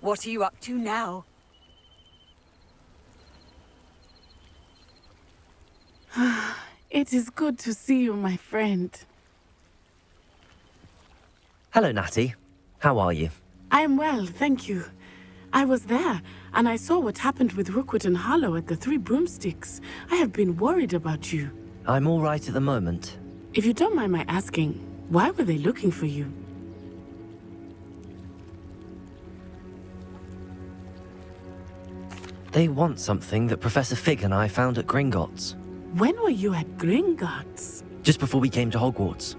What are you up to now? It is good to see you, my friend. Hello, Natty. How are you? I am well, thank you. I was there, and I saw what happened with Rookwood and Harlow at the Three Broomsticks. I have been worried about you. I'm all right at the moment. If you don't mind my asking, why were they looking for you? They want something that Professor Fig and I found at Gringotts. When were you at Gringotts? Just before we came to Hogwarts.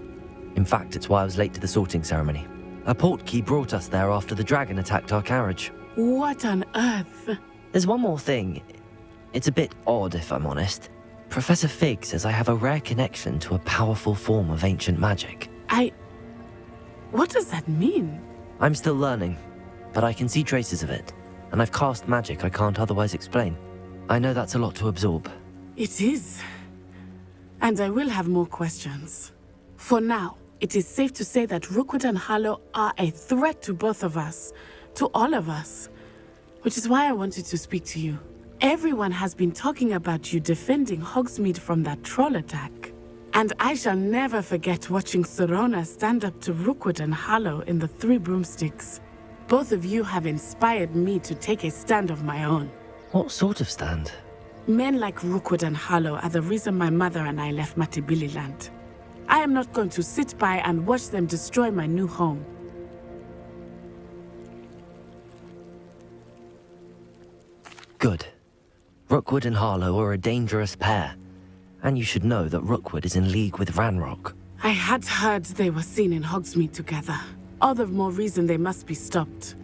In fact, it's why I was late to the sorting ceremony. A portkey brought us there after the dragon attacked our carriage. What on earth? There's one more thing. It's a bit odd, if I'm honest. Professor Fig says I have a rare connection to a powerful form of ancient magic. What does that mean? I'm still learning, but I can see traces of it. And I've cast magic I can't otherwise explain. I know that's a lot to absorb. It is. And I will have more questions. For now, it is safe to say that Rookwood and Harlow are a threat to both of us. To all of us. Which is why I wanted to speak to you. Everyone has been talking about you defending Hogsmeade from that troll attack. And I shall never forget watching Serona stand up to Rookwood and Harlow in the Three Broomsticks. Both of you have inspired me to take a stand of my own. What sort of stand? Men like Rookwood and Harlow are the reason my mother and I left Matabeleland. I am not going to sit by and watch them destroy my new home. Good. Rookwood and Harlow are a dangerous pair. And you should know that Rookwood is in league with Ranrock. I had heard they were seen in Hogsmeade together. All the more reason they must be stopped.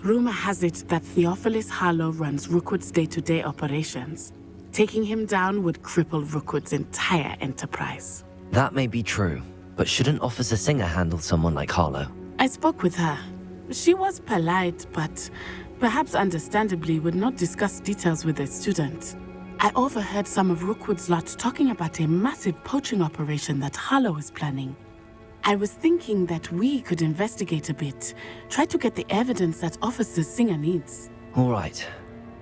Rumor has it that Theophilus Harlow runs Rookwood's day-to-day operations. Taking him down would cripple Rookwood's entire enterprise. That may be true, but shouldn't Officer Singer handle someone like Harlow? I spoke with her. She was polite, but perhaps understandably would not discuss details with a student. I overheard some of Rookwood's lot talking about a massive poaching operation that Harlow is planning. I was thinking that we could investigate a bit, try to get the evidence that Officer Singer needs. All right,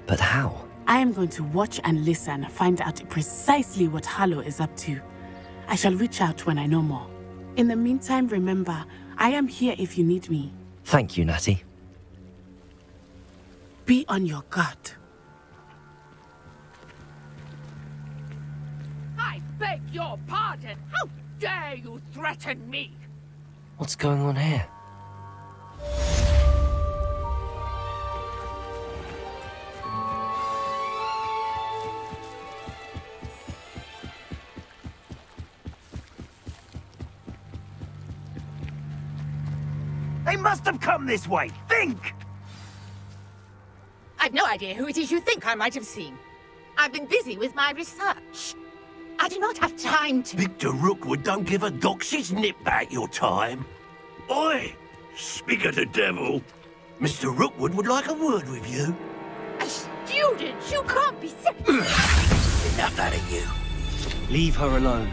but how? I am going to watch and listen, find out precisely what Harlow is up to. I shall reach out when I know more. In the meantime, remember, I am here if you need me. Thank you, Natty. Be on your guard. I beg your pardon! How dare you threaten me? What's going on here? They must have come this way. Think! I've no idea who it is you think I might have seen. I've been busy with my research. I do not have time to... Victor Rookwood don't give a doxy's nip back your time. Oi! Speak of the devil. Mr. Rookwood would like a word with you. A student? You can't be sick. Enough out of you. Leave her alone.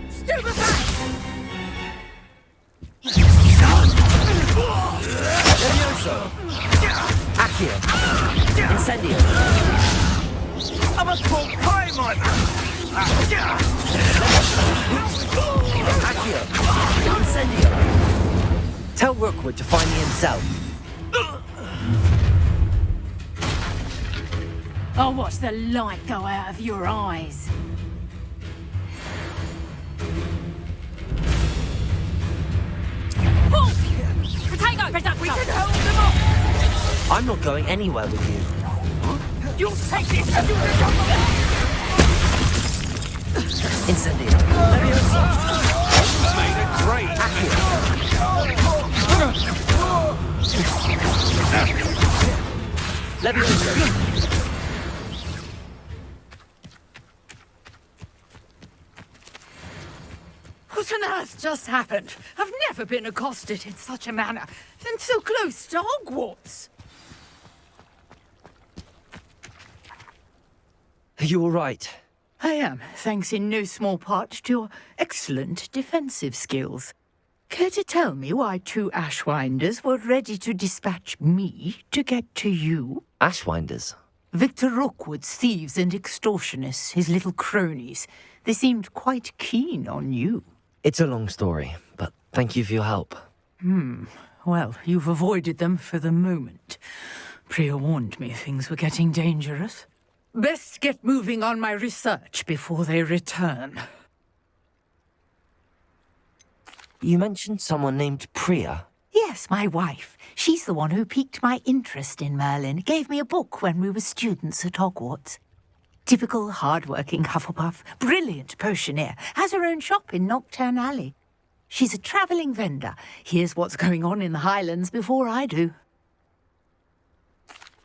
Stupefy! Levioso! Accio! Incendio! I must pull pie, my Accio! Incendio! Tell Rookwood to find me himself. I'll watch the light go out of your eyes. Pull! Potato! We can hold them off! I'm not going anywhere with you. You'll take this to the jungle! Incendio! Levioso! made it great. Levioso! What on earth just happened? I've never been accosted in such a manner, and so close to Hogwarts. Are you all right? I am, thanks in no small part to your excellent defensive skills. Care to tell me why 2 Ashwinders were ready to dispatch me to get to you? Ashwinders? Victor Rookwood's thieves and extortionists, his little cronies. They seemed quite keen on you. It's a long story, but thank you for your help. Well, you've avoided them for the moment. Priya warned me things were getting dangerous. Best get moving on my research before they return. You mentioned someone named Priya. Yes, my wife. She's the one who piqued my interest in Merlin. Gave me a book when we were students at Hogwarts. Typical hard-working Hufflepuff, brilliant potioneer, has her own shop in Knockturn Alley. She's a travelling vendor. Hears what's going on in the Highlands before I do.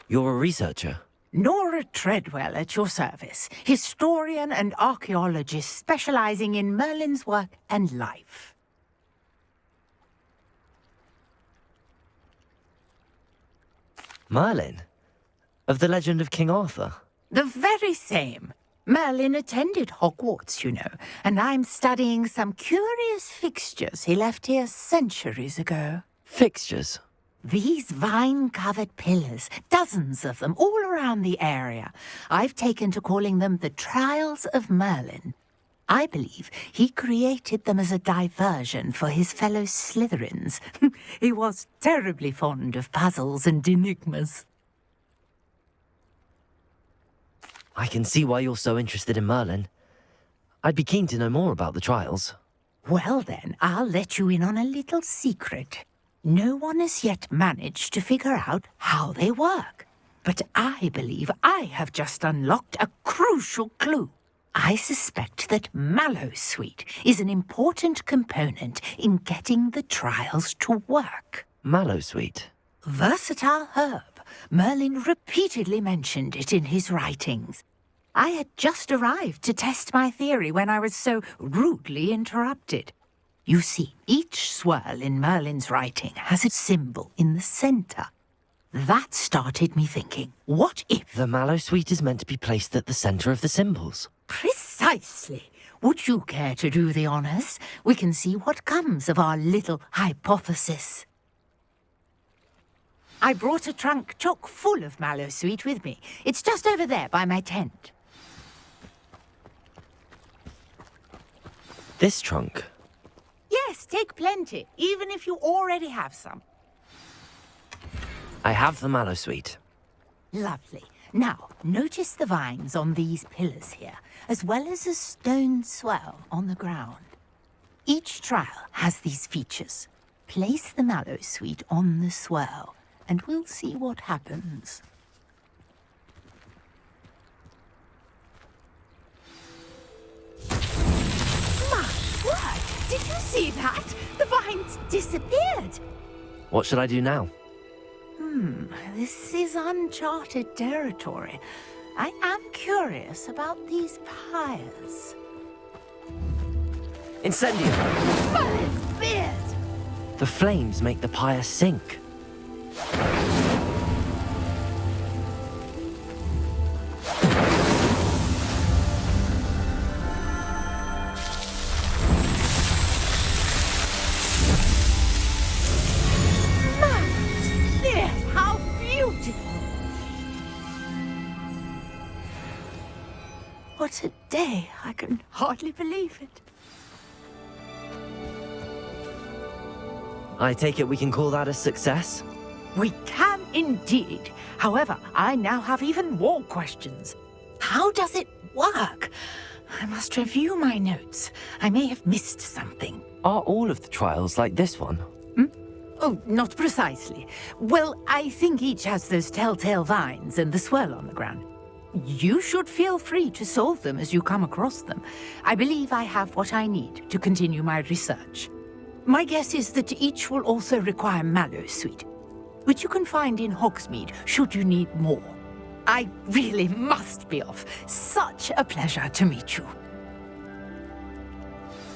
You're a researcher? Nora Treadwell at your service. Historian and archaeologist specialising in Merlin's work and life. Merlin? Of the legend of King Arthur? The very same. Merlin attended Hogwarts, you know, and I'm studying some curious fixtures he left here centuries ago. Fixtures? These vine-covered pillars, dozens of them, all around the area. I've taken to calling them the Trials of Merlin. I believe he created them as a diversion for his fellow Slytherins. He was terribly fond of puzzles and enigmas. I can see why you're so interested in Merlin. I'd be keen to know more about the trials. Well then, I'll let you in on a little secret. No one has yet managed to figure out how they work. But I believe I have just unlocked a crucial clue. I suspect that Mallowsweet is an important component in getting the trials to work. Mallowsweet? Versatile herb. Merlin repeatedly mentioned it in his writings. I had just arrived to test my theory when I was so rudely interrupted. You see, each swirl in Merlin's writing has a symbol in the centre. That started me thinking, what if... The Mallowsweet is meant to be placed at the centre of the symbols. Precisely. Would you care to do the honours? We can see what comes of our little hypothesis. I brought a trunk chock full of Mallowsweet with me. It's just over there by my tent. This trunk? Yes, take plenty, even if you already have some. I have the Mallowsweet. Lovely. Now, notice the vines on these pillars here, as well as a stone swell on the ground. Each trial has these features. Place the Mallowsweet on the swell, and we'll see what happens. My word! Did you see that? The vines disappeared! What should I do now? This is uncharted territory. I am curious about these pyres. Incendio! Merlin's beard! The flames make the pyre sink. How beautiful! What a day! I can hardly believe it. I take it we can call that a success? We can indeed. However, I now have even more questions. How does it work? I must review my notes. I may have missed something. Are all of the trials like this one? Oh, not precisely. Well, I think each has those telltale vines and the swirl on the ground. You should feel free to solve them as you come across them. I believe I have what I need to continue my research. My guess is that each will also require Mallowsweet, which you can find in Hogsmeade should you need more. I really must be off. Such a pleasure to meet you.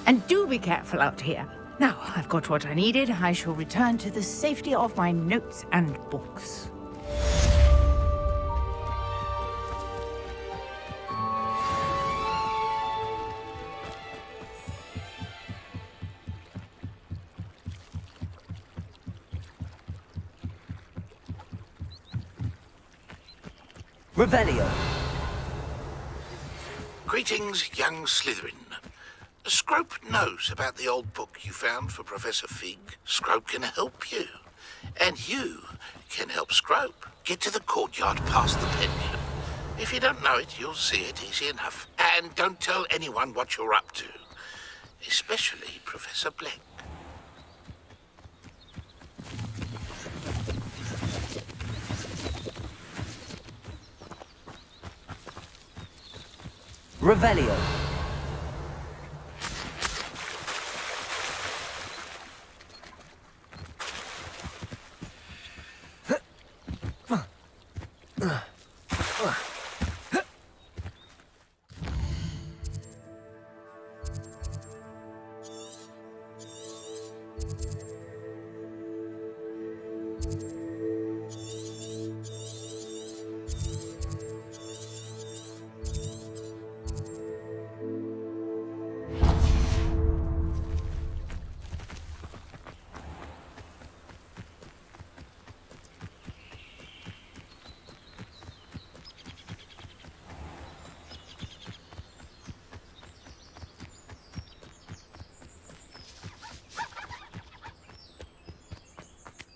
And do be careful out here. Now, I've got what I needed. I shall return to the safety of my notes and books. Revelio. Greetings, young Slytherin. Scrope knows about the old book you found for Professor Fig. Scrope can help you. And you can help Scrope. Get to the courtyard past the pendulum. If you don't know it, you'll see it easy enough. And don't tell anyone what you're up to. Especially Professor Black. Revelio.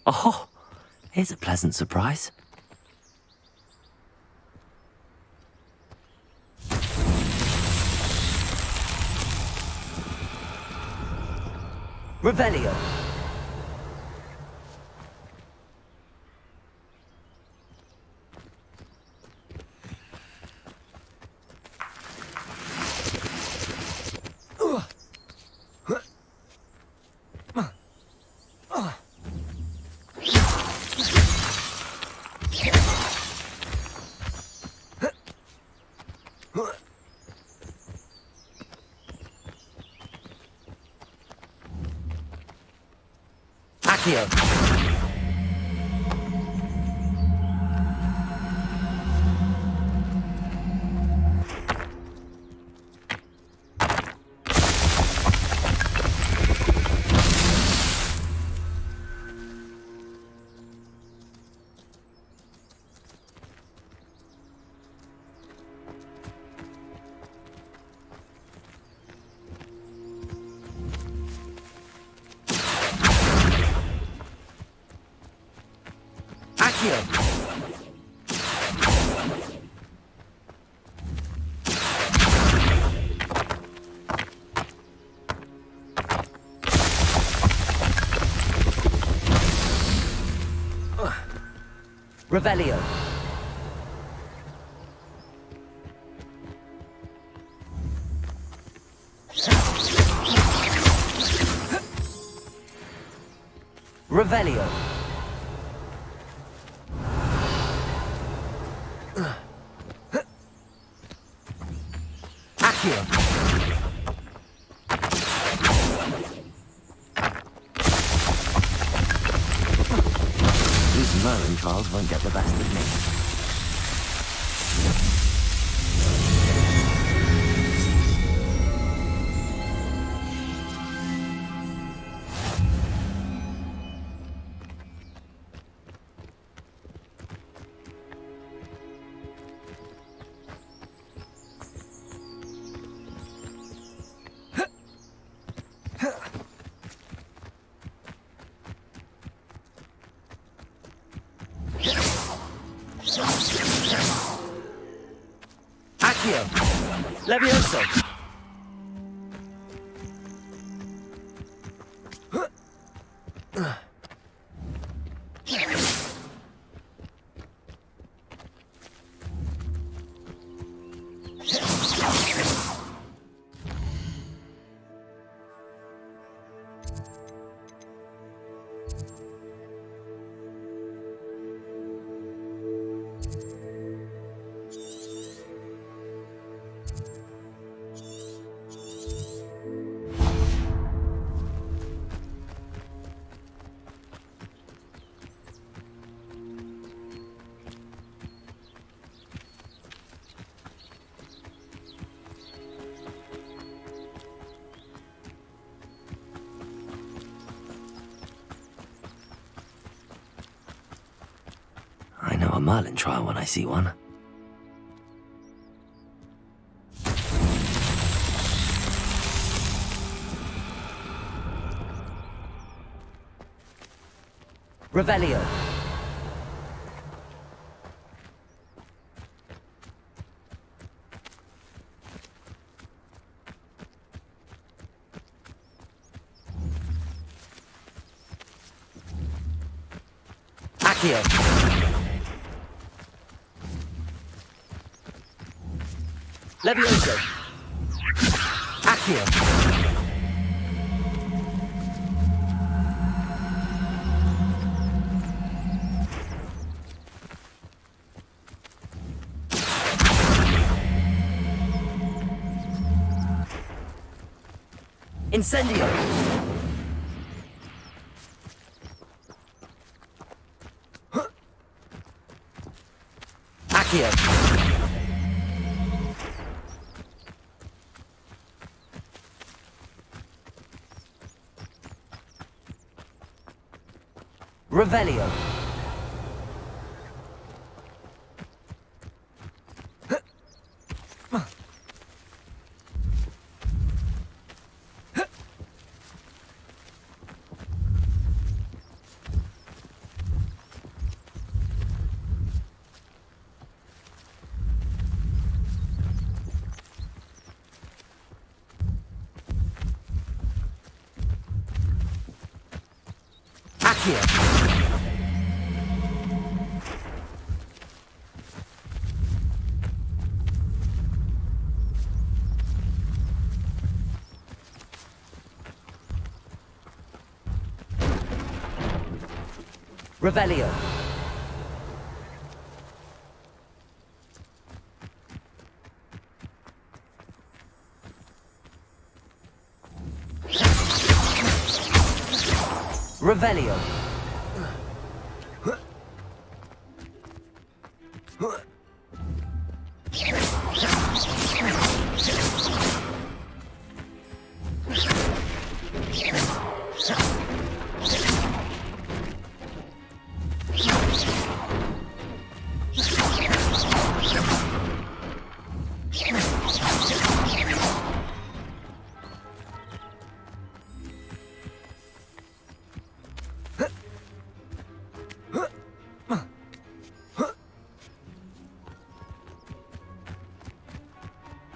Oh, here's a pleasant surprise. Revelio. Accio. Revelio. Revelio. Accio. These Merlin trials won't get the best of me. Accio. Levioso. I know a Merlin trial when I see one. Revelio. Accio. Levioso. Accio. Incendio. Accio. Revelio. Accio. Revelio. Revelio.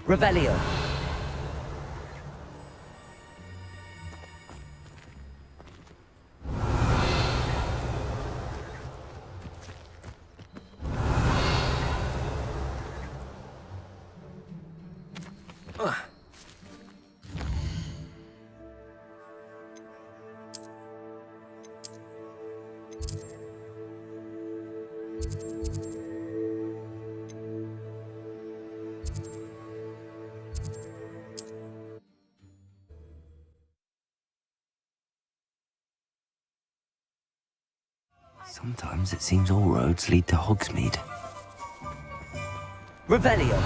Revelio. Sometimes it seems all roads lead to Hogsmeade. Revelio.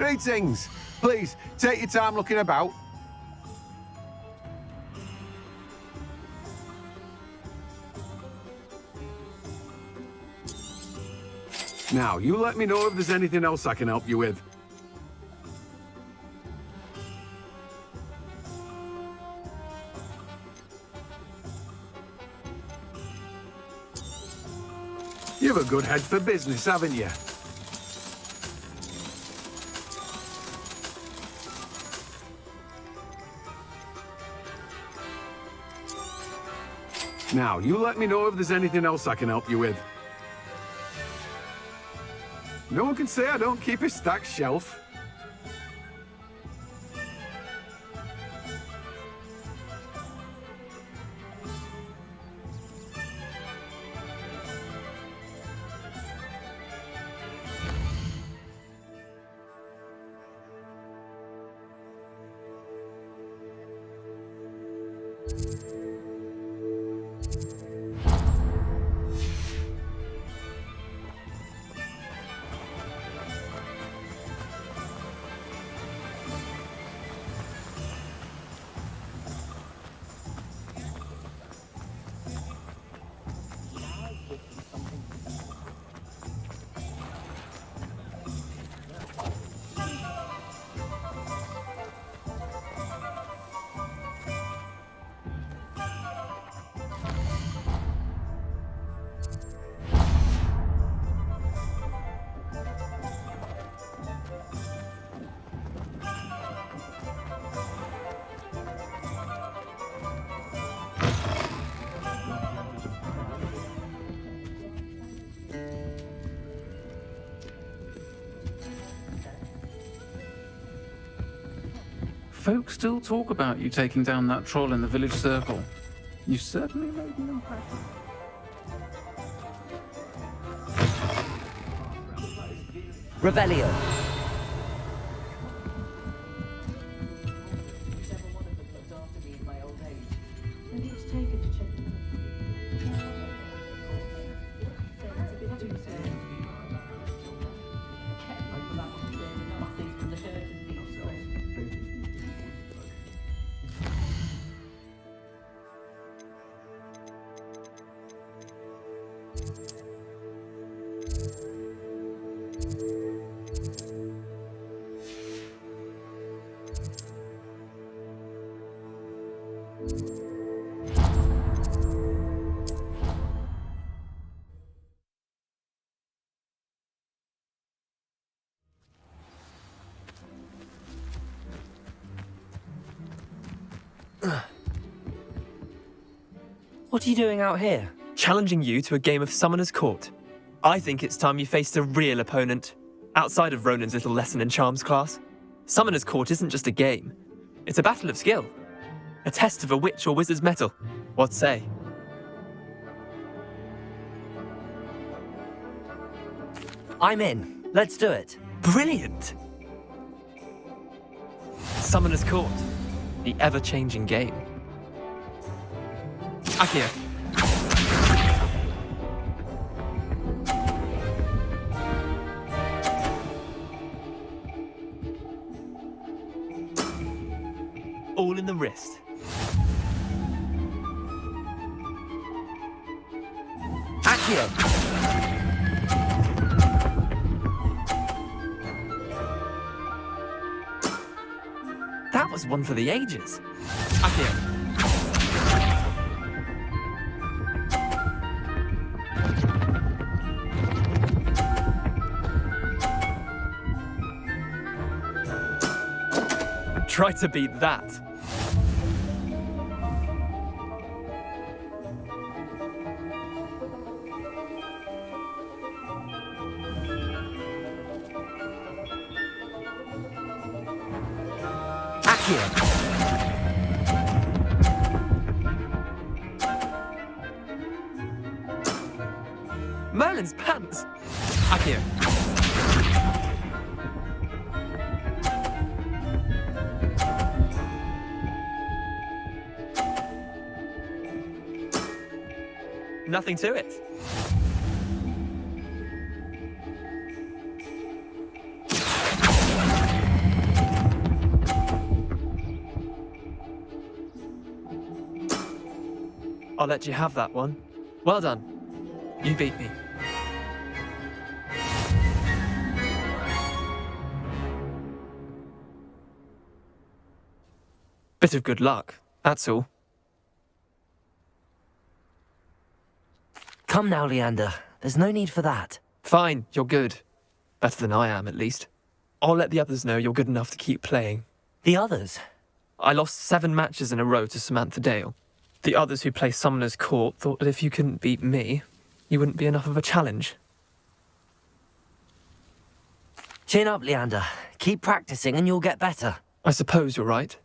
Greetings. Please, take your time looking about. Now, you let me know if there's anything else I can help you with. You've a good head for business, haven't you? Now, you let me know if there's anything else I can help you with. No one can say I don't keep a stacked shelf. Folks still talk about you taking down that troll in the village circle. You certainly made an impression. Revelio. What are you doing out here? Challenging you to a game of Summoner's Court. I think it's time you faced a real opponent, outside of Ronan's little lesson in charms class. Summoner's Court isn't just a game. It's a battle of skill. A test of a witch or wizard's mettle. What say? I'm in. Let's do it. Brilliant! Summoner's Court. The ever-changing game. Akio. All in the wrist. Accio. That was one for the ages. Akio. Try to beat that. Accio. Merlin's pants. Akio. Nothing to it. I'll let you have that one. Well done. You beat me. Bit of good luck, that's all. Come now, Leander. There's no need for that. Fine, you're good. Better than I am, at least. I'll let the others know you're good enough to keep playing. The others? I lost 7 matches in a row to Samantha Dale. The others who play Summoner's Court thought that if you couldn't beat me, you wouldn't be enough of a challenge. Chin up, Leander. Keep practicing and you'll get better. I suppose you're right.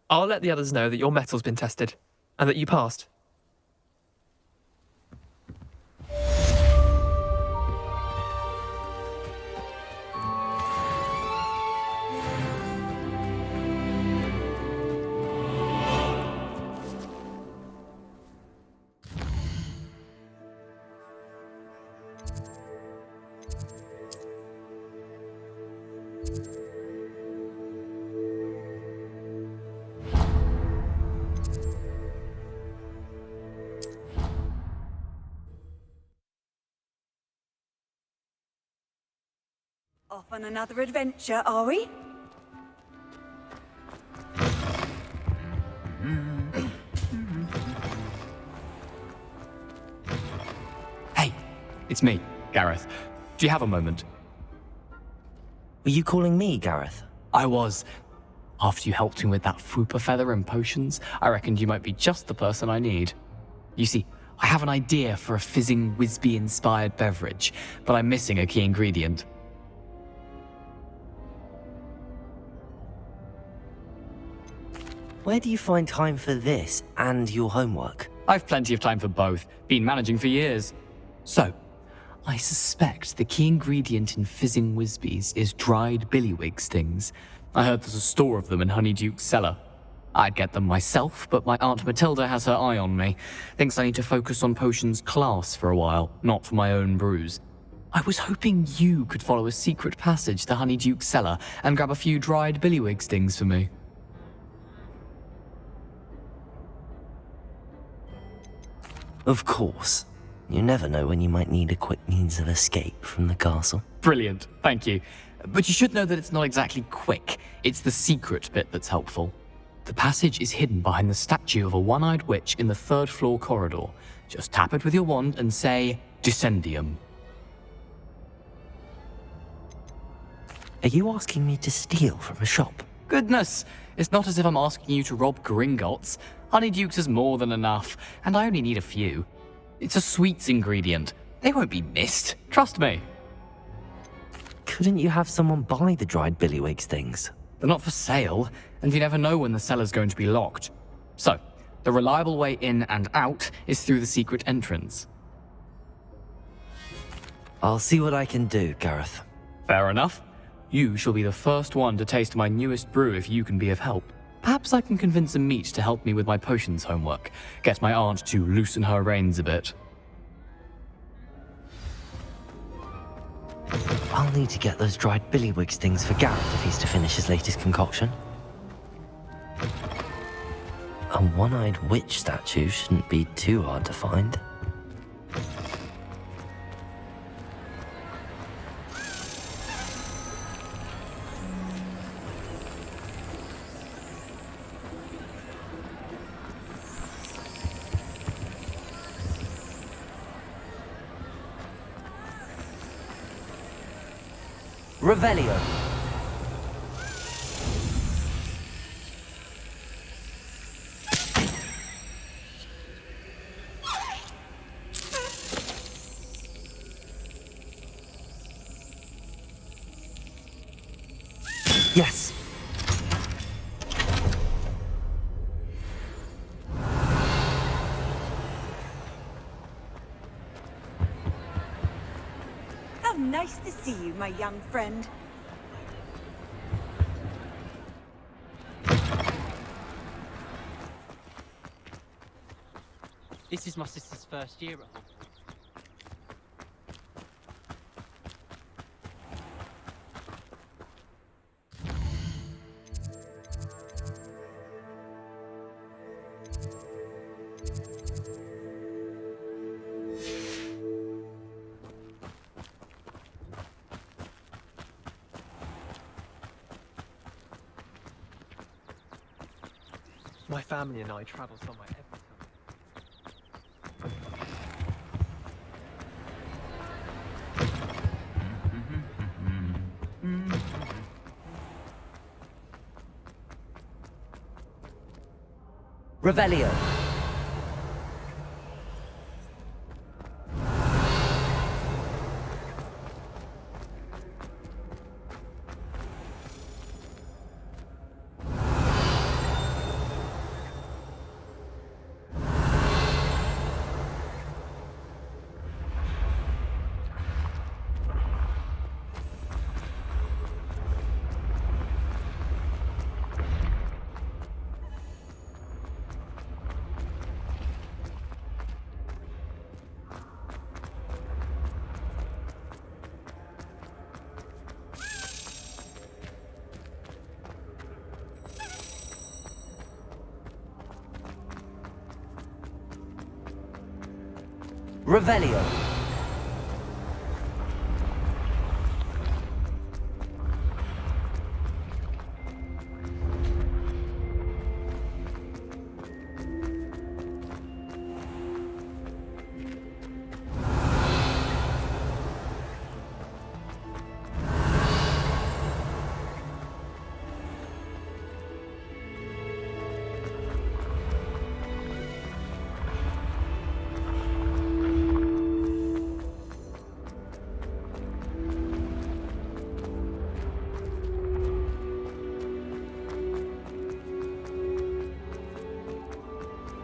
I'll let the others know that your metal's been tested, and that you passed. Off on another adventure, are we? Hey, it's me, Gareth. Do you have a moment? Were you calling me, Gareth? I was. After you helped me with that Fupa feather and potions, I reckoned you might be just the person I need. You see, I have an idea for a fizzing Wisby-inspired beverage, but I'm missing a key ingredient. Where do you find time for this and your homework? I've plenty of time for both. Been managing for years. So, I suspect the key ingredient in fizzing Wisbies is dried billywig stings. I heard there's a store of them in Honeyduke's cellar. I'd get them myself, but my Aunt Matilda has her eye on me. Thinks I need to focus on potions class for a while, not for my own brews. I was hoping you could follow a secret passage to Honeyduke's cellar and grab a few dried billywig stings for me. Of course. You never know when you might need a quick means of escape from the castle. Brilliant, thank you. But you should know that it's not exactly quick. It's the secret bit that's helpful. The passage is hidden behind the statue of a one-eyed witch in the 3rd floor corridor. Just tap it with your wand and say, Dissending. Are you asking me to steal from a shop? Goodness, it's not as if I'm asking you to rob Gringotts. Honeyduke's is more than enough, and I only need a few. It's a sweets ingredient. They won't be missed, trust me. Couldn't you have someone buy the dried billywig things? They're not for sale, and you never know when the cellar's going to be locked. So, the reliable way in and out is through the secret entrance. I'll see what I can do, Gareth. Fair enough. You shall be the first one to taste my newest brew if you can be of help. Perhaps I can convince a meat to help me with my potions homework. Get my aunt to loosen her reins a bit. I'll need to get those dried billywig things for Gareth if he's to finish his latest concoction. A one-eyed witch statue shouldn't be too hard to find. Revelio. Yes. How nice to see you, my young friend. This is my sister's first year at Hogwarts. My family and I travel somewhere every summer. Revelio. Revelio.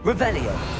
Revelio.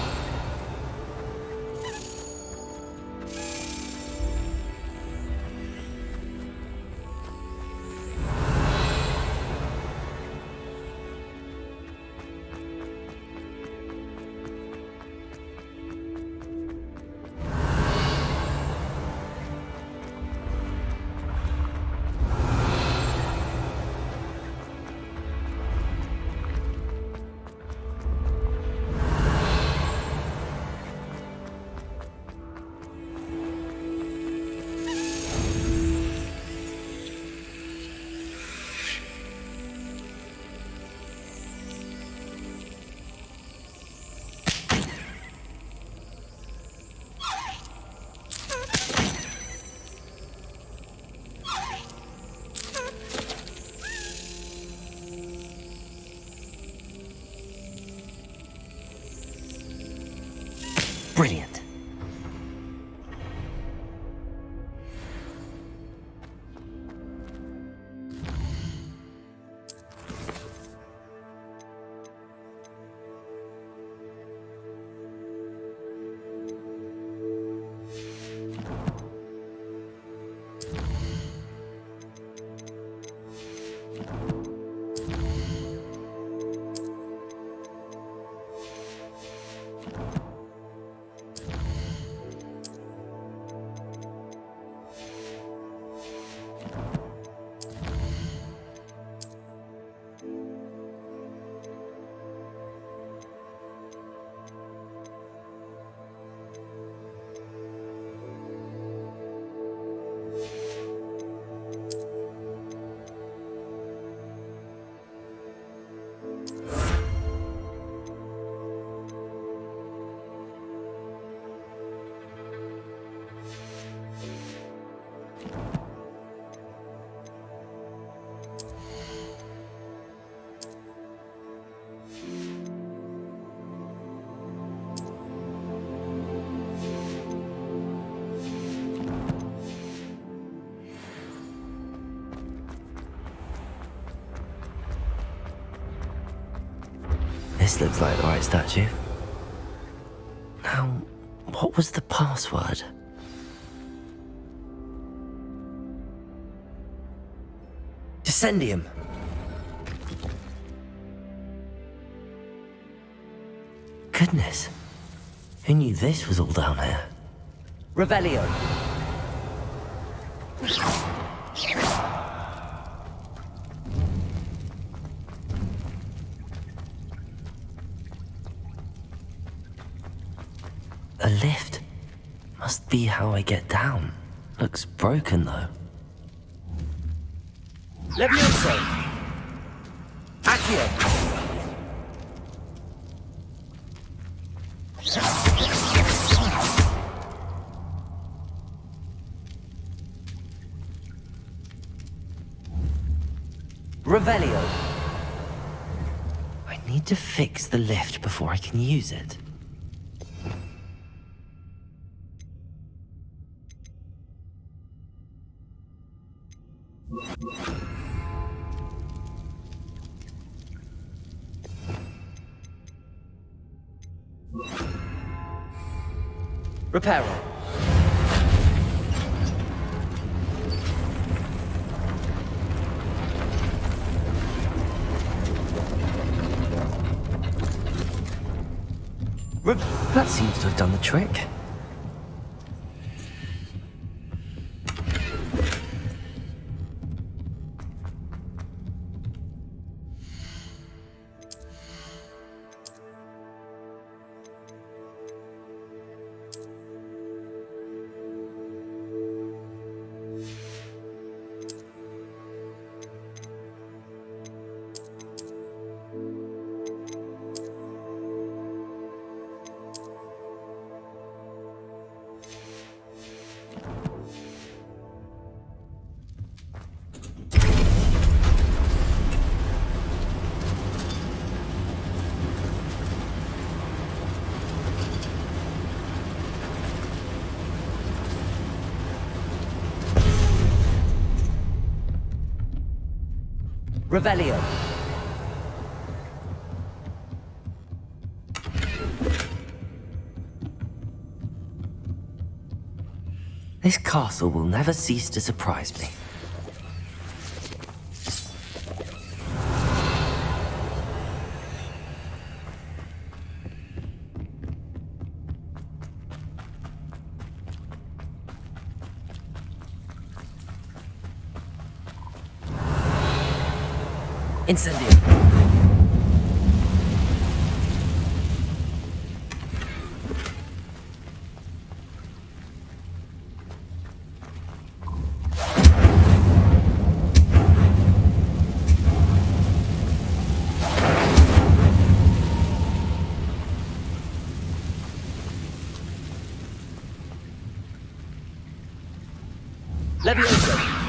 Brilliant. This looks like the right statue. Now, what was the password? Dissending. Goodness. Who knew this was all down here? Revelio. A lift. Must be how I get down. Looks broken though. Levioso! Accio! Revelio. I need to fix the lift before I can use it. Reparo. That seems to have done the trick. Revelio. This castle will never cease to surprise me. Incendio. Levioso.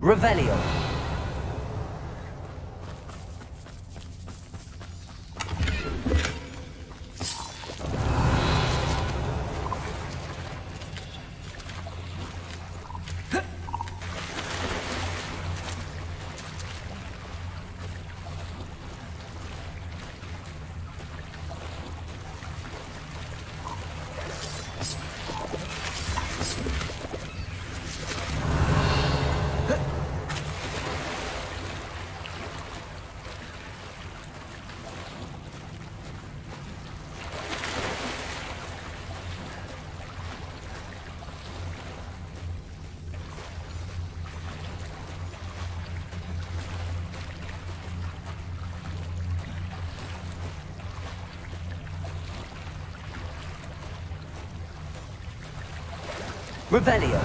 Revelio. Revelio.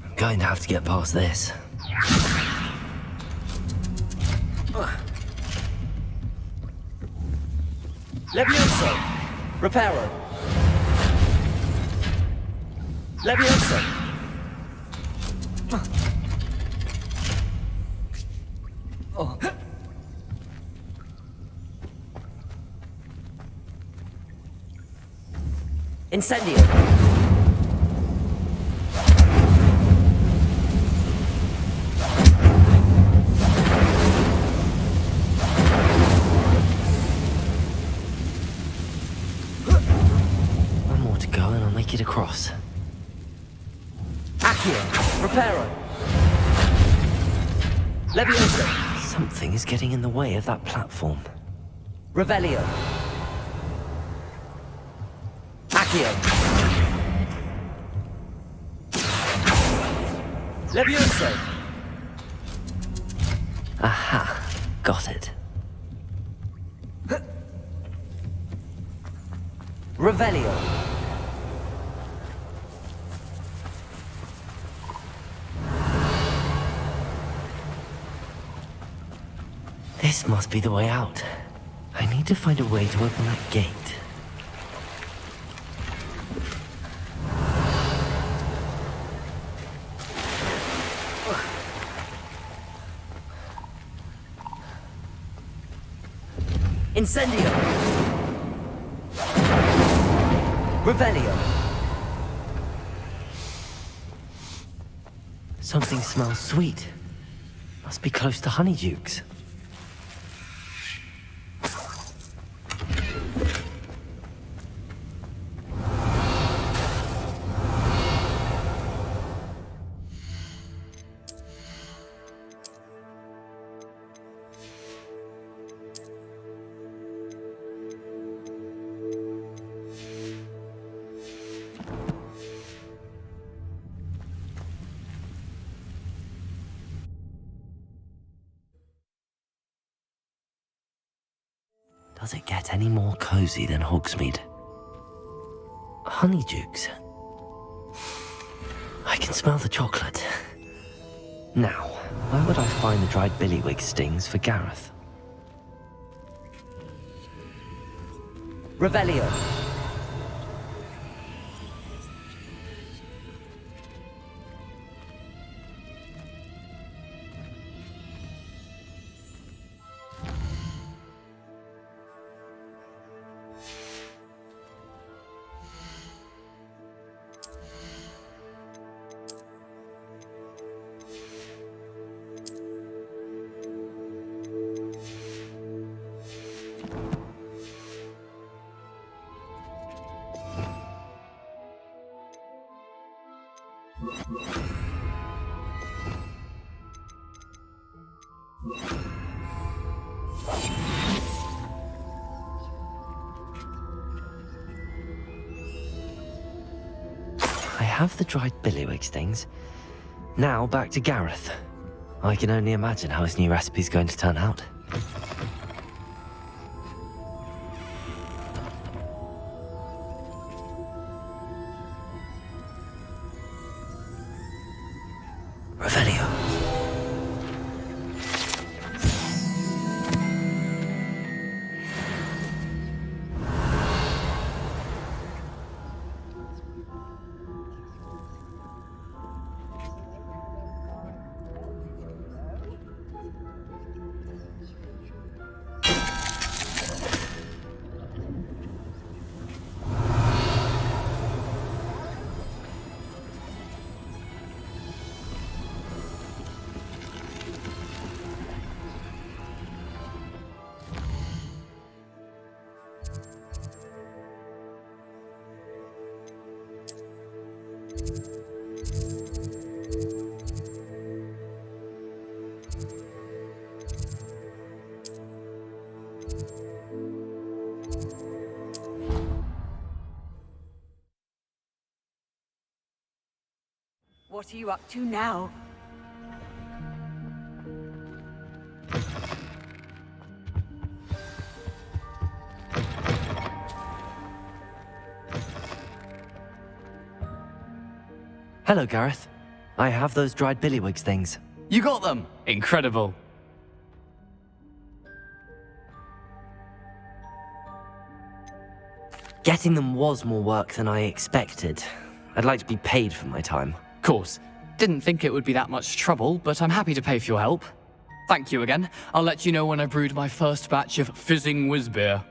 I'm going to have to get past this. Levioso. Reparo. Levioso. Oh. Incendio. One more to go and I'll make it across. Accio. Reparo. Levioso. Something is getting in the way of that platform. Revelio. Levioso. Aha, got it. Revelio. This must be the way out. I need to find a way to open that gate. Incendio! Revelio! Something smells sweet. Must be close to Honeydukes. Does it get any more cozy than Hogsmeade? Honeydukes. I can smell the chocolate. Now, where would I find the dried billywig stings for Gareth? Revelio. I have the dried billywig stings. Now back to Gareth. I can only imagine how his new recipe's going to turn out. Revelio. What are you up to now? Hello, Gareth. I have those dried billywig things. You got them! Incredible. Getting them was more work than I expected. I'd like to be paid for my time. Course. Didn't think it would be that much trouble, but I'm happy to pay for your help. Thank you again. I'll let you know when I brewed my first batch of fizzing whizbeer.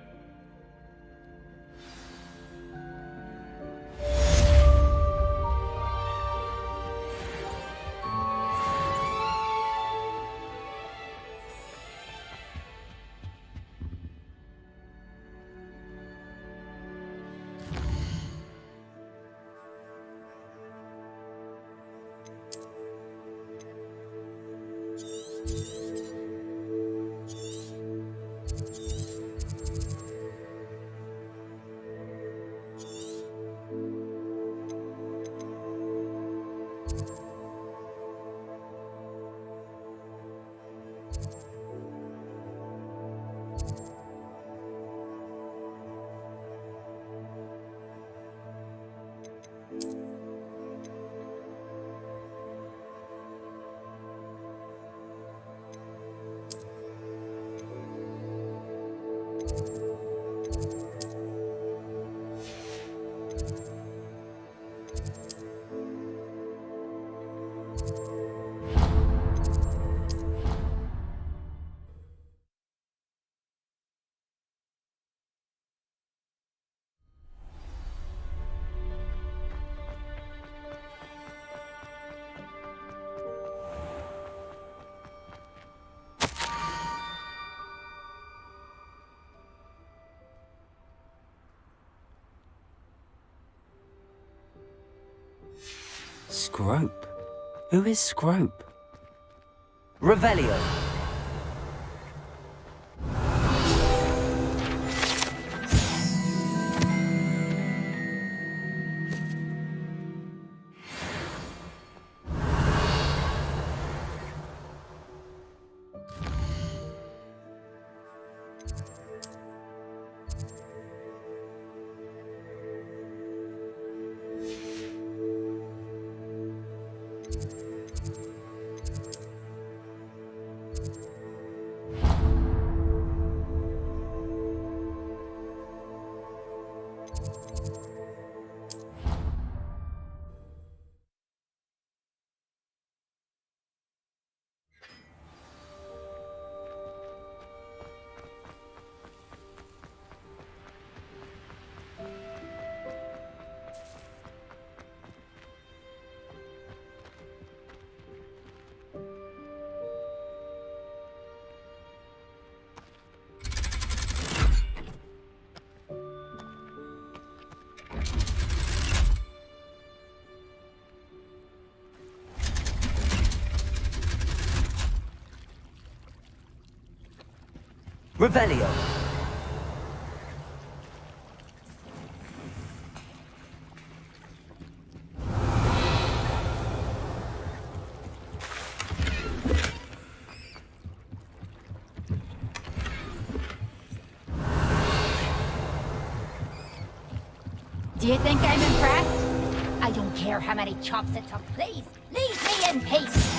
Scrope? Who is Scrope? Revelio. Revelio. Do you think I'm impressed? I don't care how many chops it took, please. Leave me in peace.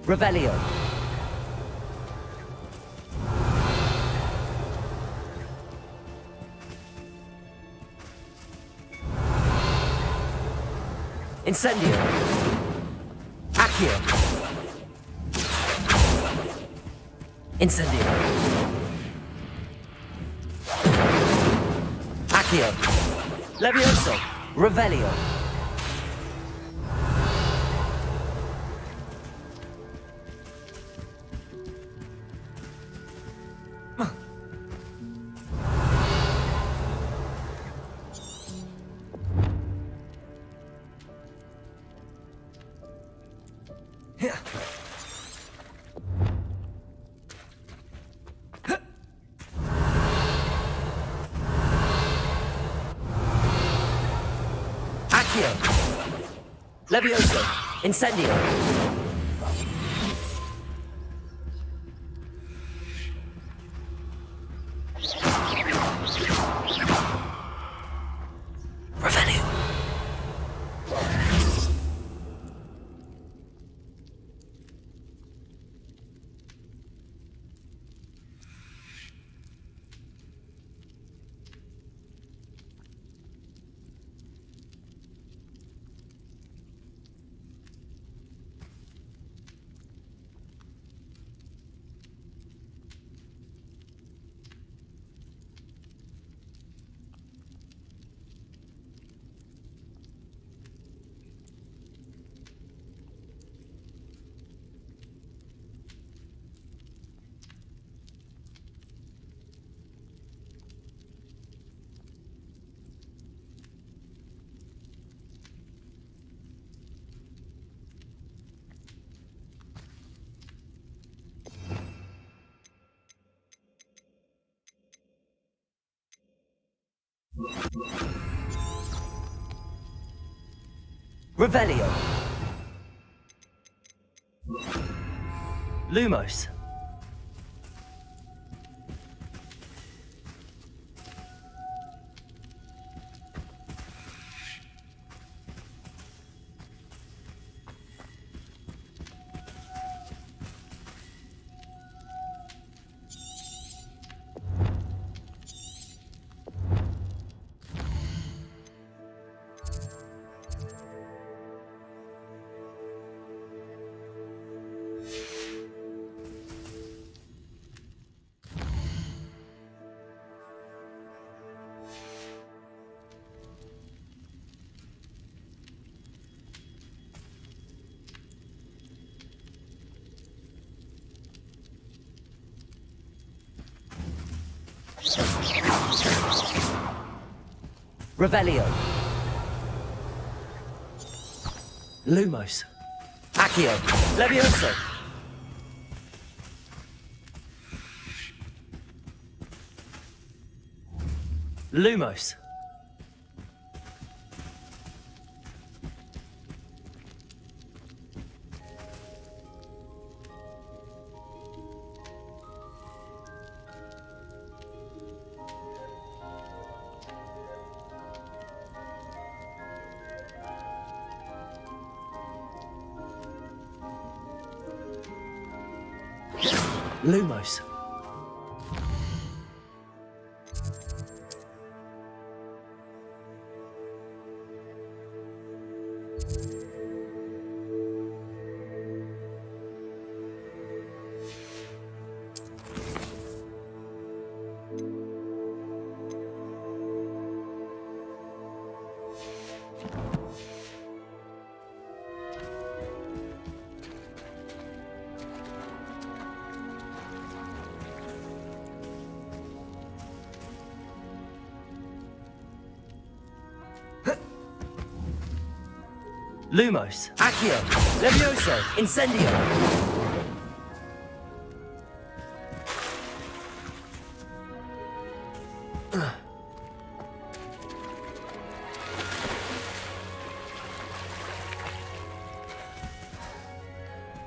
Revelio. Incendio. Accio. Incendio. Accio. Levioso. Revelio. Levioso. Incendio. Revelio. Revelio. Lumos. Revelio. Lumos. Accio. Levioso. Lumos. Lumos. Lumos. Accio. Levioso. Incendio.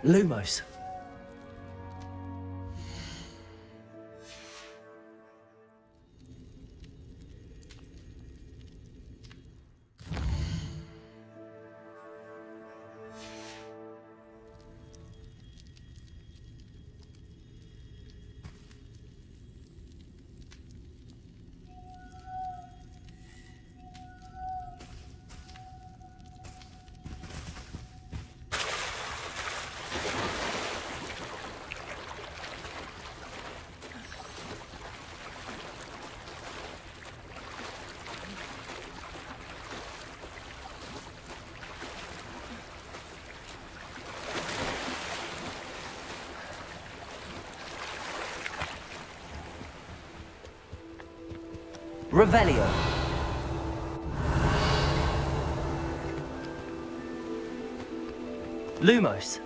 Lumos. Revelio. Lumos.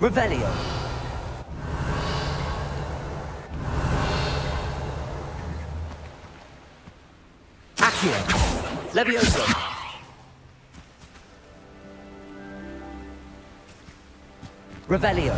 Revelio. Accio. Levioso. Revelio.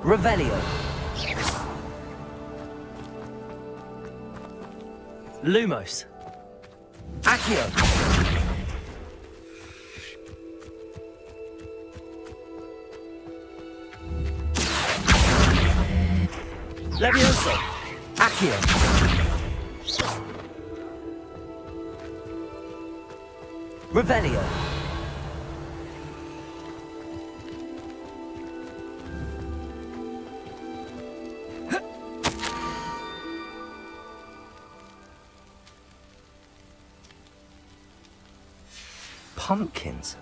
Revelio. Lumos. Accio. Levioso. Accio. Revelio. Pumpkins?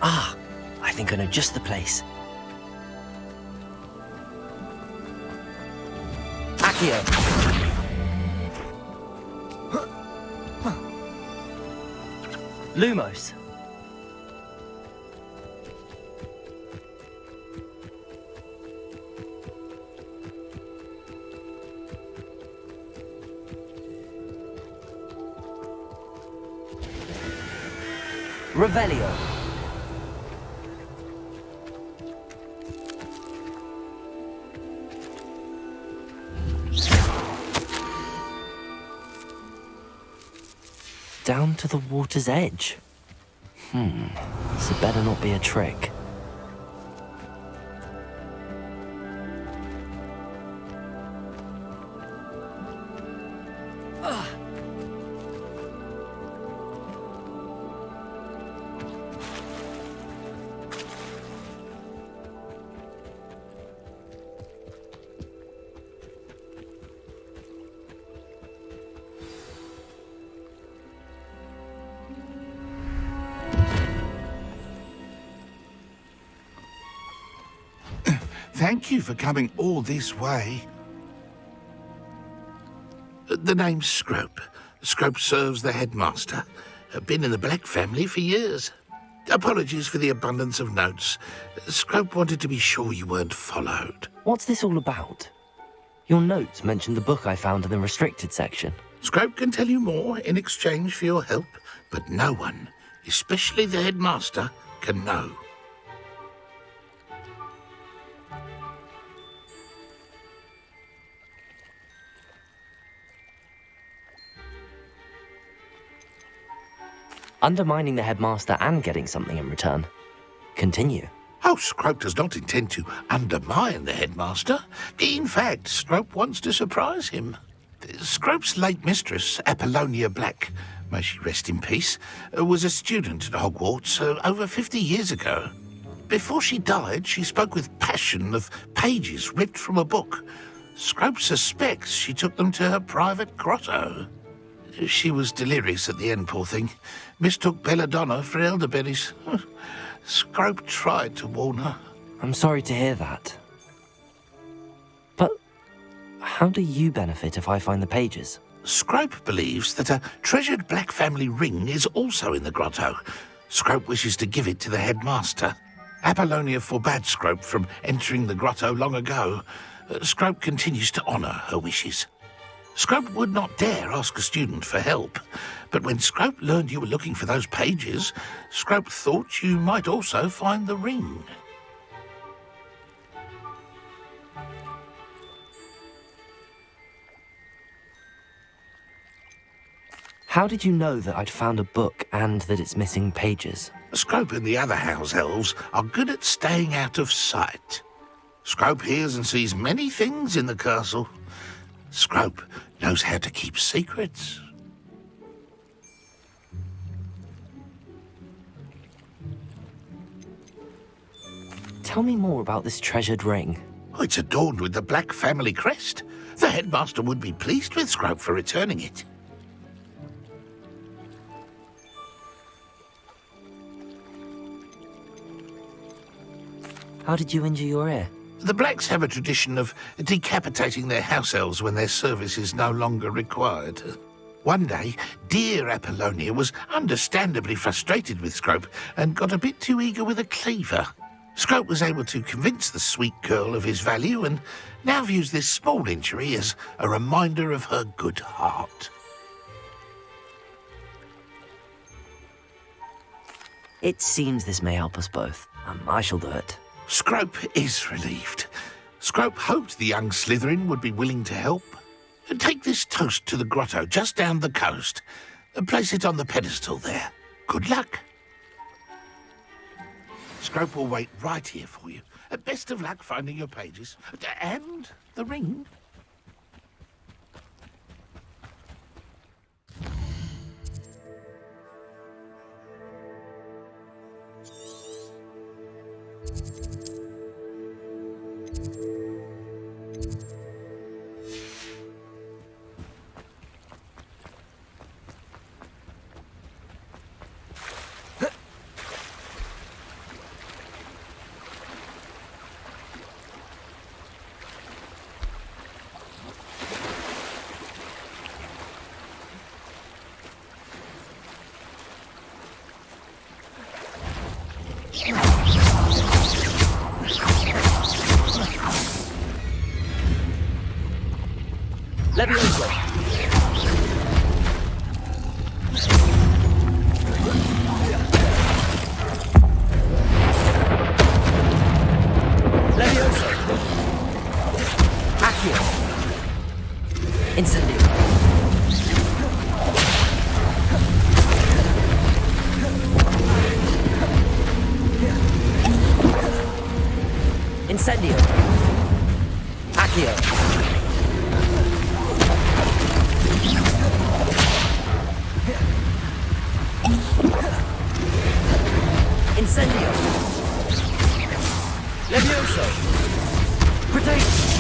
Ah, I think I know just the place. Accio. Lumos. Revelio. Down to the water's edge. This had better not be a trick. Thank you for coming all this way. The name's Scrope. Scrope serves the headmaster. Been in the Black family for years. Apologies for the abundance of notes. Scrope wanted to be sure you weren't followed. What's this all about? Your notes mentioned the book I found in the restricted section. Scrope can tell you more in exchange for your help, but no one, especially the headmaster, can know. Undermining the headmaster and getting something in return. Continue. Oh, Scrope does not intend to undermine the headmaster. In fact, Scrope wants to surprise him. Scrope's late mistress, Apollonia Black, may she rest in peace, was a student at Hogwarts over 50 years ago. Before she died, she spoke with passion of pages ripped from a book. Scrope suspects she took them to her private grotto. She was delirious at the end, poor thing. Mistook belladonna for elderberries. Scrope tried to warn her. I'm sorry to hear that. But how do you benefit if I find the pages? Scrope believes that a treasured Black family ring is also in the grotto. Scrope wishes to give it to the headmaster. Apollonia forbade Scrope from entering the grotto long ago. Scrope continues to honour her wishes. Scrope would not dare ask a student for help, but when Scrope learned you were looking for those pages, Scrope thought you might also find the ring. How did you know that I'd found a book and that it's missing pages? Scrope and the other house elves are good at staying out of sight. Scrope hears and sees many things in the castle. Scrope knows how to keep secrets. Tell me more about this treasured ring. Oh, it's adorned with the Black family crest. The headmaster would be pleased with Scrope for returning it. How did you injure your ear? The Blacks have a tradition of decapitating their house elves when their service is no longer required. One day, dear Apollonia was understandably frustrated with Scrope and got a bit too eager with a cleaver. Scrope was able to convince the sweet girl of his value and now views this small injury as a reminder of her good heart. It seems this may help us both. I shall do it. Scrope is relieved. Scrope hoped the young Slytherin would be willing to help. Take this toast to the grotto just down the coast and place it on the pedestal there. Good luck. Scrope will wait right here for you. Best of luck finding your pages. And the ring. Levioso! Levioso! Accio! Incendio! Incendio! Accio! Incendio! Levioso! Protect!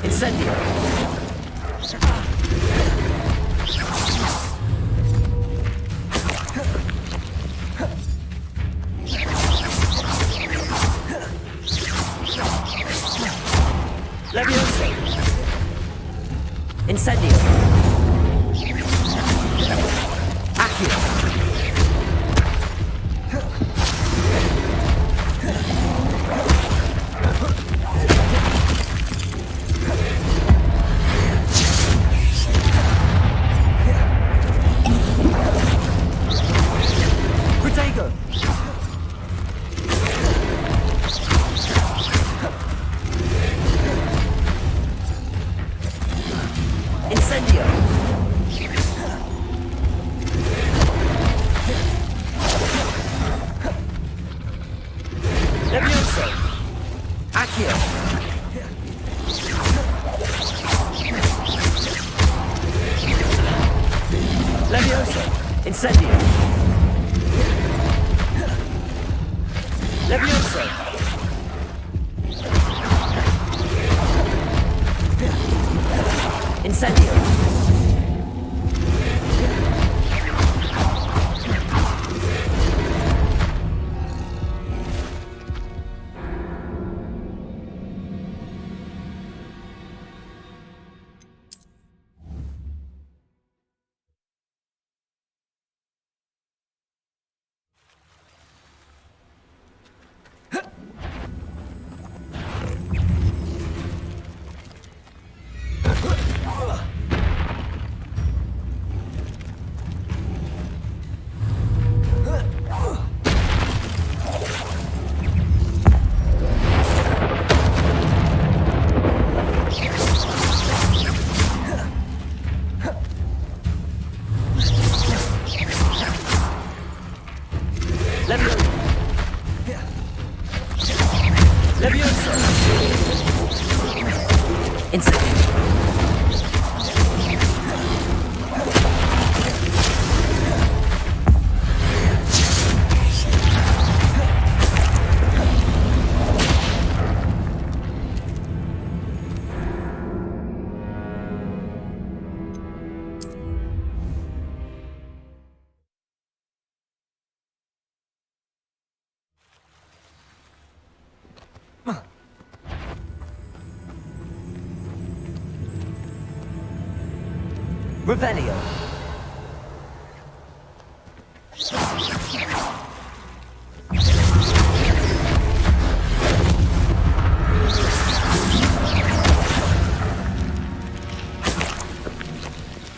Incendio! Levioso! Incendio! Accio! Incendio! Levioso! Accio! Levioso! Incendio! Levioso! Incendio! Revelio.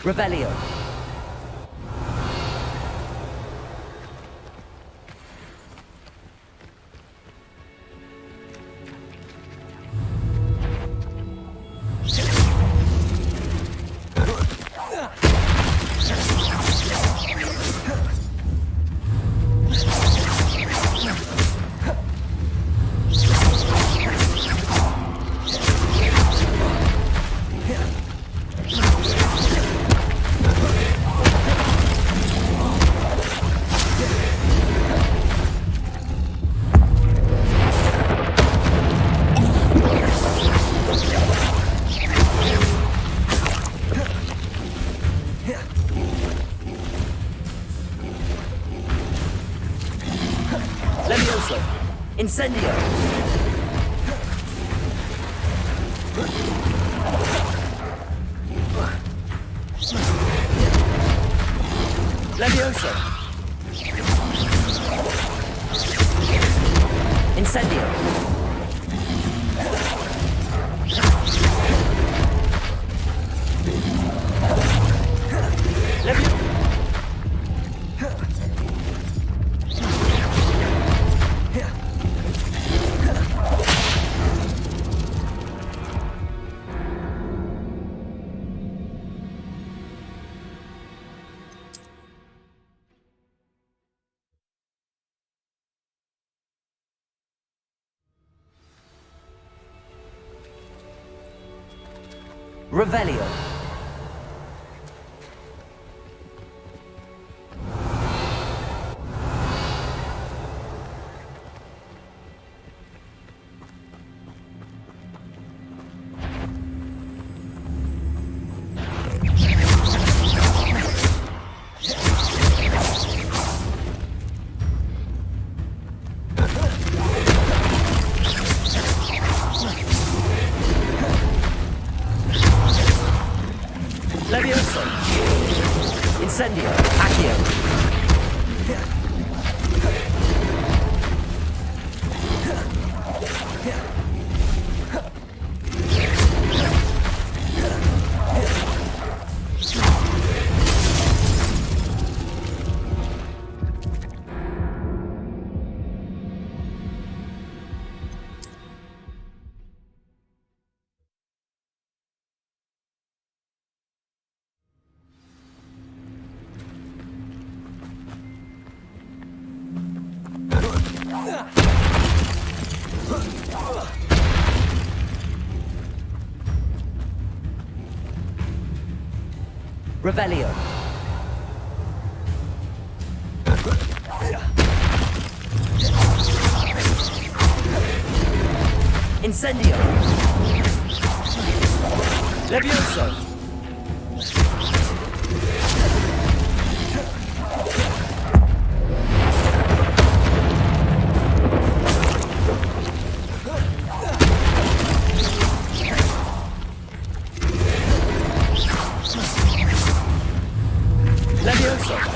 Revelio. Incendio! Levioso! Incendio! Levioso! Revelio. Levioso! Incendio! Accio! Revelio. Incendio. Levioso. Levioso.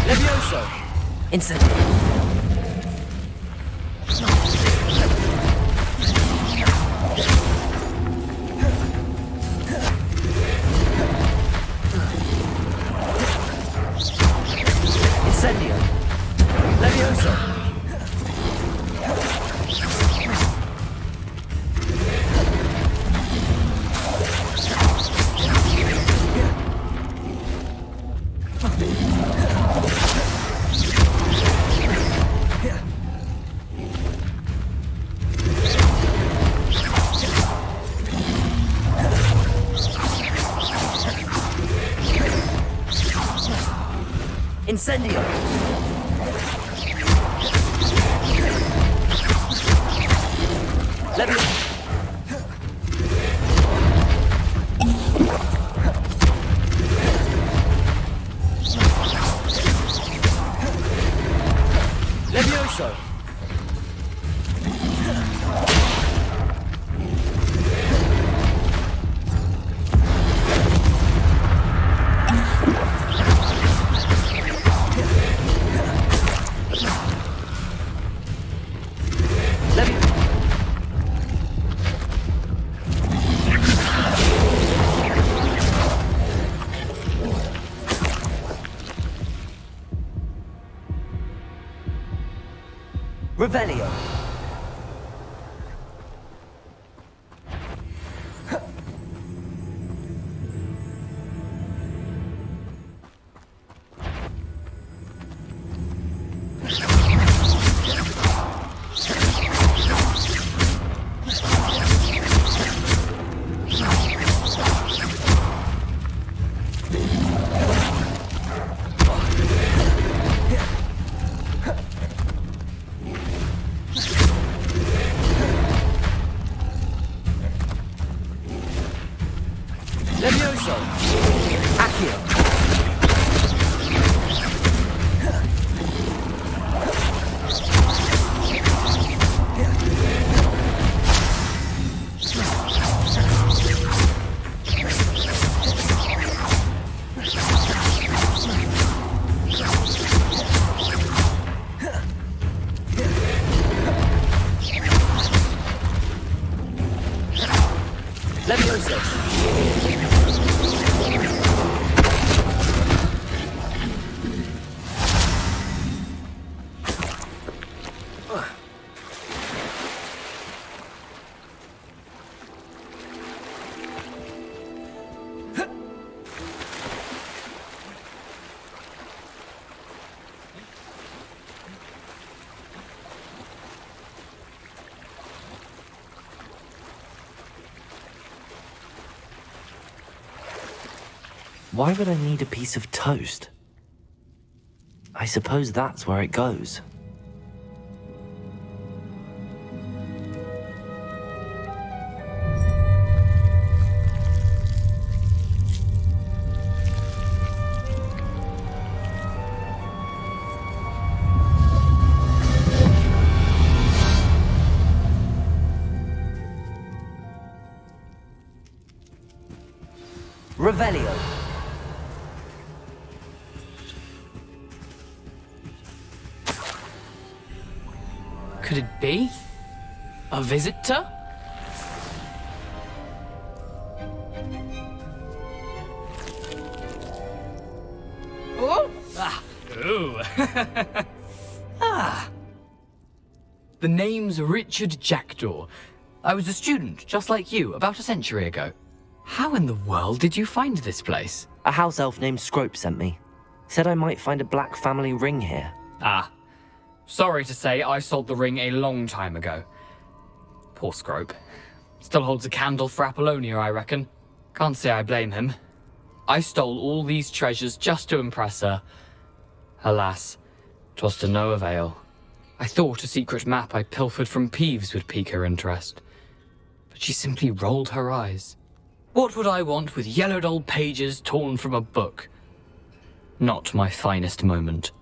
Levioso. Incendio. Incendio. Levioso. Incendio! Levioso! Revelio. Levioso. Accio. Why would I need a piece of toast? I suppose that's where it goes. Revelio. Could it be? A visitor? Oh! Ah! Ooh! Ah! The name's Richard Jackdaw. I was a student, just like you, about a century ago. How in the world did you find this place? A house elf named Scrope sent me. Said I might find a black family ring here. Ah. Sorry to say, I sold the ring a long time ago. Poor Scrope. Still holds a candle for Apollonia, I reckon. Can't say I blame him. I stole all these treasures just to impress her. Alas, 'twas to no avail. I thought a secret map I pilfered from Peeves would pique her interest. But she simply rolled her eyes. What would I want with yellowed old pages torn from a book? Not my finest moment.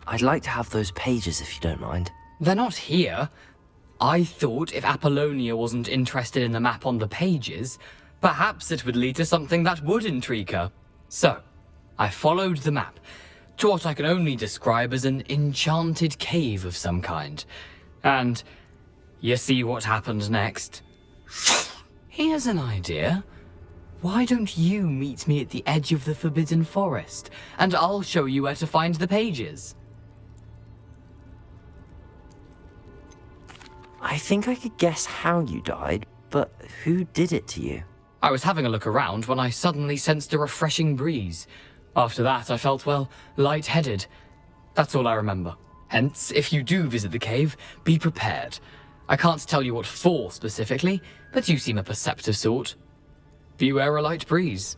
I'd like to have those pages if you don't mind. They're not here. I thought if Apollonia wasn't interested in the map on the pages, perhaps it would lead to something that would intrigue her. So, I followed the map to what I can only describe as an enchanted cave of some kind. And you see what happened next? Here's an idea. Why don't you meet me at the edge of the Forbidden Forest, and I'll show you where to find the pages? I think I could guess how you died, but who did it to you? I was having a look around when I suddenly sensed a refreshing breeze. After that, I felt, well, lightheaded. That's all I remember. Hence, if you do visit the cave, be prepared. I can't tell you what for specifically, but you seem a perceptive sort. Beware a light breeze.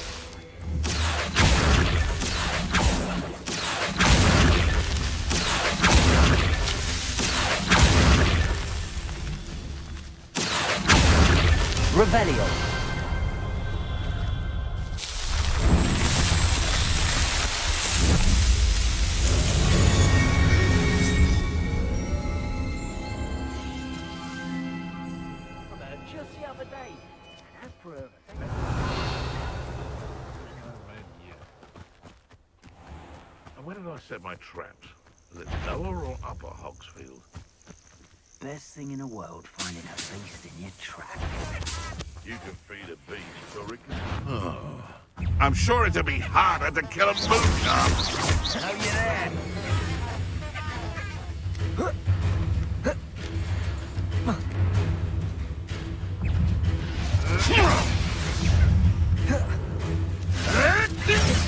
Revelio. Just the other day. That's forever. And where did I set my traps? Was it lower or upper Hogsfield? Best thing in the world, finding a beast in your trap. You can feed a beast, I reckon. Oh. I'm sure it'd be harder to kill a moon. Know you there?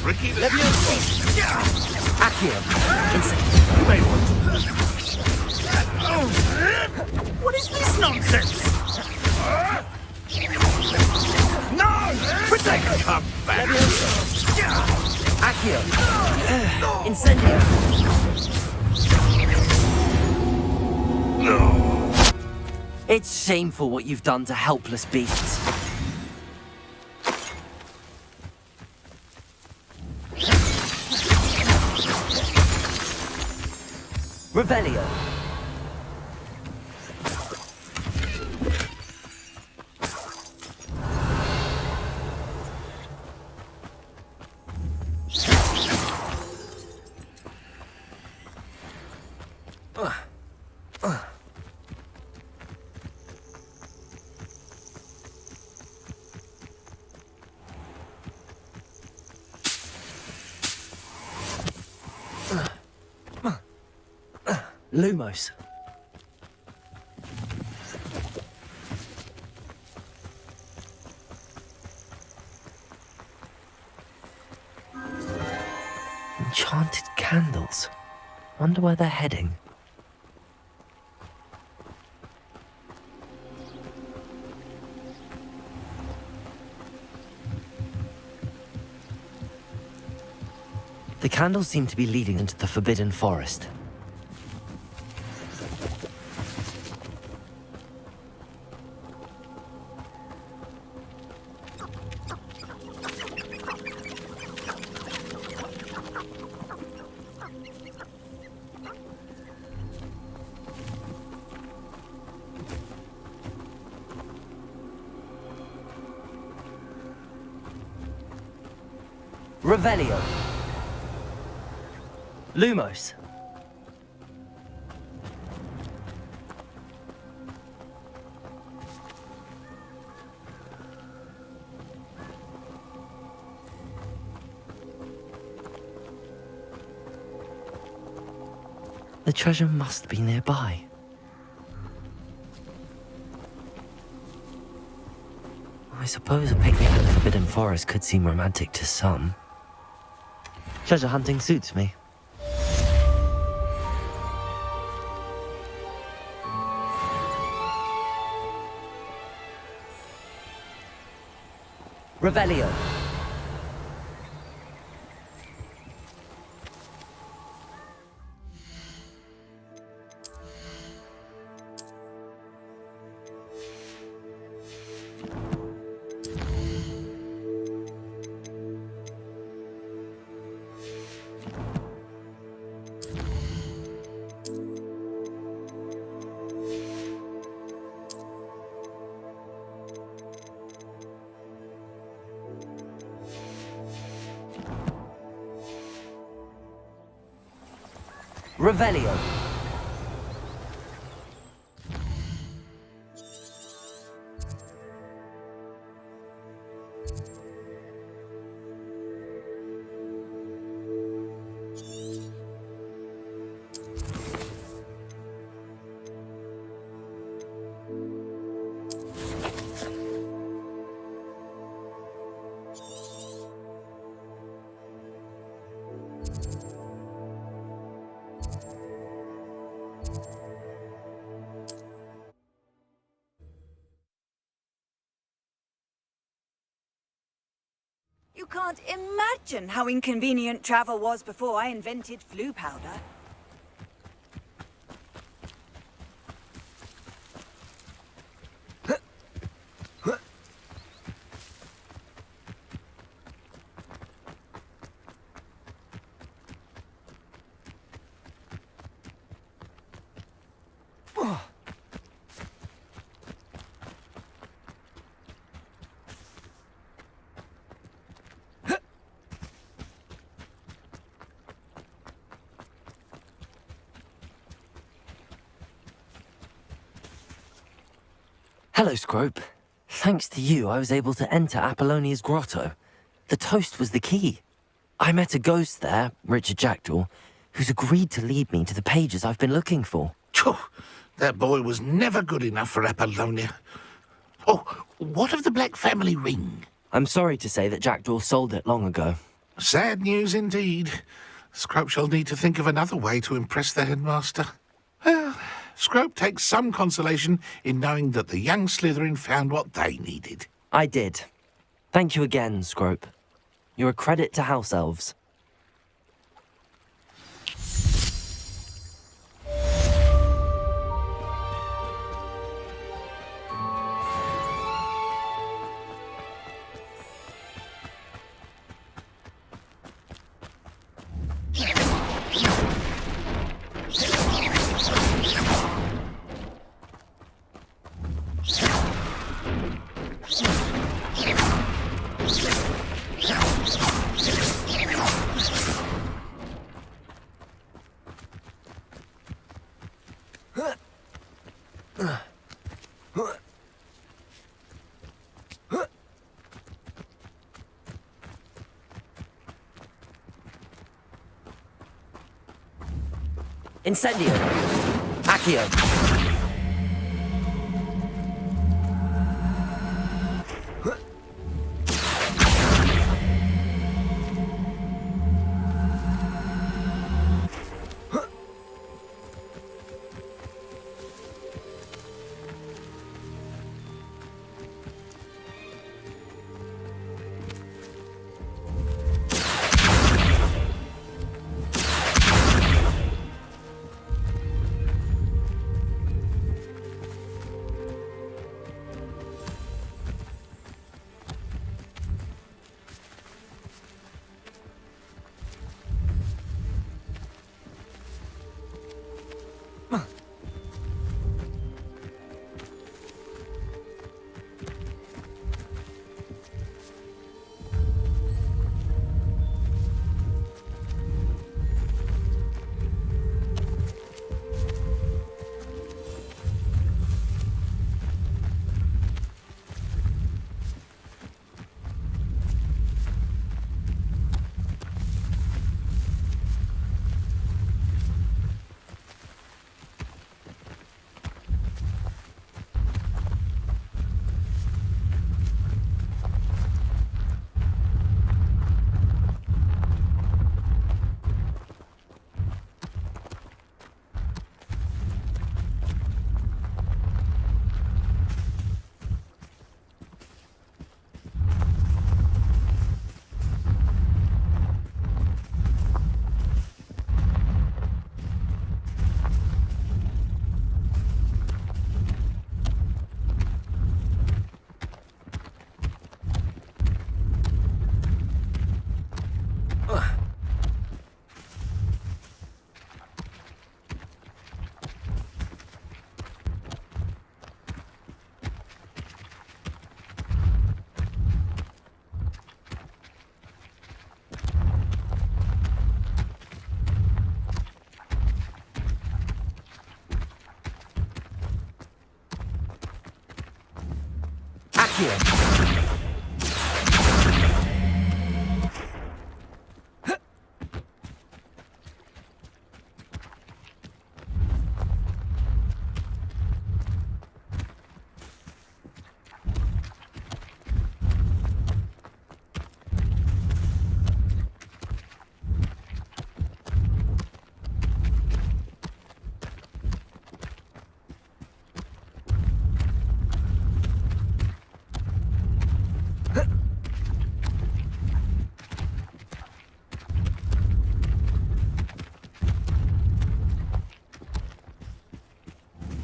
Ricky, Accio. you may want to. What is this nonsense? No! Protect! Come back. Accio. Incendio. No. It's shameful what you've done to helpless beasts. Revelio. Lumos. Enchanted candles. Wonder where they're heading. The candles seem to be leading into the Forbidden Forest. Revelio. Lumos. The treasure must be nearby. I suppose a picnic in the Forbidden Forest could seem romantic to some. Treasure hunting suits me. Revelio. Revelio. You can't imagine how inconvenient travel was before I invented flu powder. Hello, Scrope. Thanks to you, I was able to enter Apollonia's grotto. The toast was the key. I met a ghost there, Richard Jackdaw, who's agreed to lead me to the pages I've been looking for. Phew, that boy was never good enough for Apollonia. Oh, what of the Black Family ring? I'm sorry to say that Jackdaw sold it long ago. Sad news indeed. Scrope shall need to think of another way to impress the headmaster. Well, Scrope takes some consolation in knowing that the young Slytherin found what they needed. I did. Thank you again, Scrope. You're a credit to House Elves. Incendio! Accio!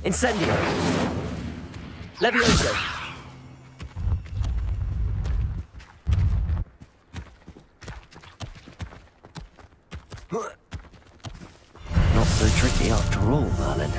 Incendio! Levioso! Not so tricky after all, Merlin.